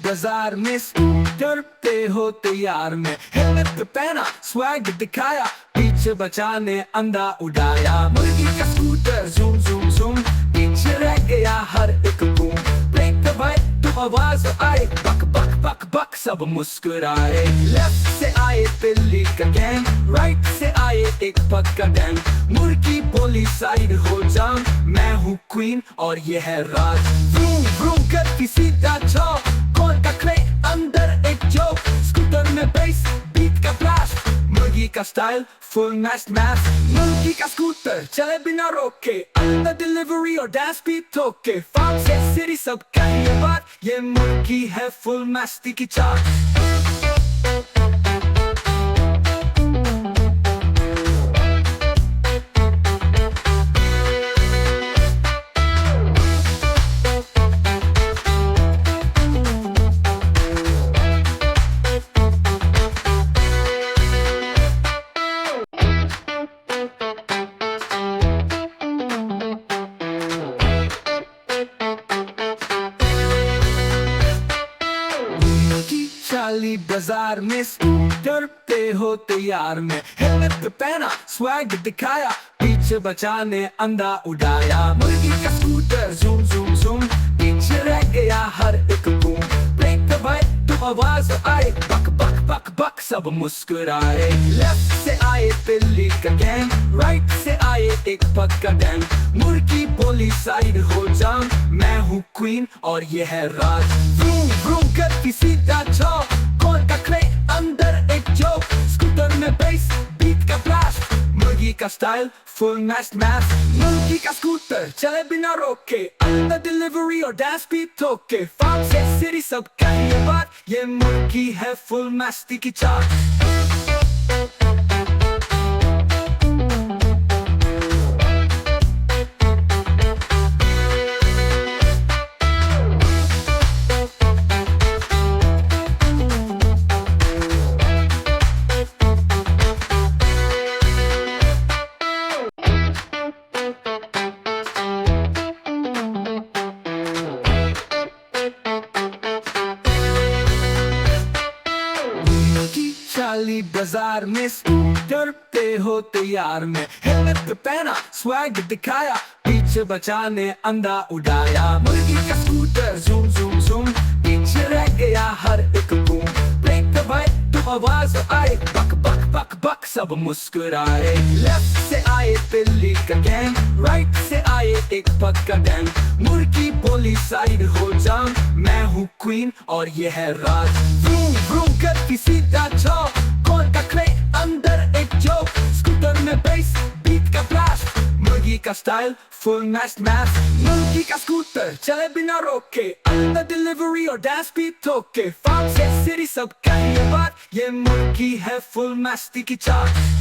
बाजार में स्कूटर पे हो तैयार में हेलमेट पहना स्वैग दिखाया पीछे बचाने अंधा उड़ाया मुर्गी का स्कूटर जूम जूम जूम पीछे रह गया हर एक बूम ब्रेक दबाए तो आवाज आए बक बक बक बक सब मुस्कुराए लेफ्ट से आए बिल्ली का गैंग राइट से आए एक पक्का डैम मुर्गी बोली साइड हो जा मैं हूँ क्वीन और ये है राज व्रूम व्रूम करती सीधा चौ कौन का क्ले अंदर एक जोक स्कूटर में बेस बीट का ब्लास्ट मुर्गी का स्टाइल फुल मैस्ट मैस मुर्गी का स्कूटर चले बिना रोके अंदर डिलीवरी और डांस भी ठोके फार्म से सिटी सब का ये बात ये मुर्गी है फुल मस्ती की चाट चाली बाजार में स्कूटर पे हो तैयार में हेलमेट पहना स्वैग दिखाया पीछे बचाने अंधा उड़ाया मुर्गी का स्कूटर जूम जूम जूम पीछे रह गया हर एक बूम ब्रेक दबाए तो आवाज आए बक बक बक बक सब मुस्कुराए लेफ्ट से आए बिल्ली का गैंग राइट से आए एक पक्का डैम मुर्गी बोली साइड हो जा मैं हूँ क्वीन और ये है राज व्रूम व्रूम करती सीधा चौ कौन का क्ले अंदर एक जोक स्कूटर में बेस बीट का ब्लास्ट मुर्गी का स्टाइल फुल मैस्ट मैस मुर्गी का स्कूटर चले बिना रोके अंदर डिलीवरी और डांस भी ठोके फार्म से सिटी सब का ये बात ये मुर्गी है फुल मस्ती की चाट चाली बाजार में स्कूटर पे हो तैयार में हेलमेट पहना स्वैग दिखाया पीछे बचाने अंधा उड़ाया मुर्गी का स्कूटर जूम जूम जूम पीछे रह गया हर एक बूम ब्रेक दबाए तो आवाज आए बक बक बक बक सब मुस्कुराए लेफ्ट से आए बिल्ली का गैंग राइट से आए एक पक्का डैम मुर्गी बोली साइड हो जा मैं हूँ क्वीन और ये है राज व्रूम व्रूम करती सीधा चौ कौन का क्ले अंदर एक जोक स्कूटर में बेस बीट का ब्लास्ट मुर्गी का स्टाइल फुल मैस्ट मैस मुर्गी का स्कूटर चले बिना रोके अंदर डिलीवरी और डांस भी ठोके फार्म से सिटी सब का ये बात ये मुर्गी है फुल मस्ती की चाट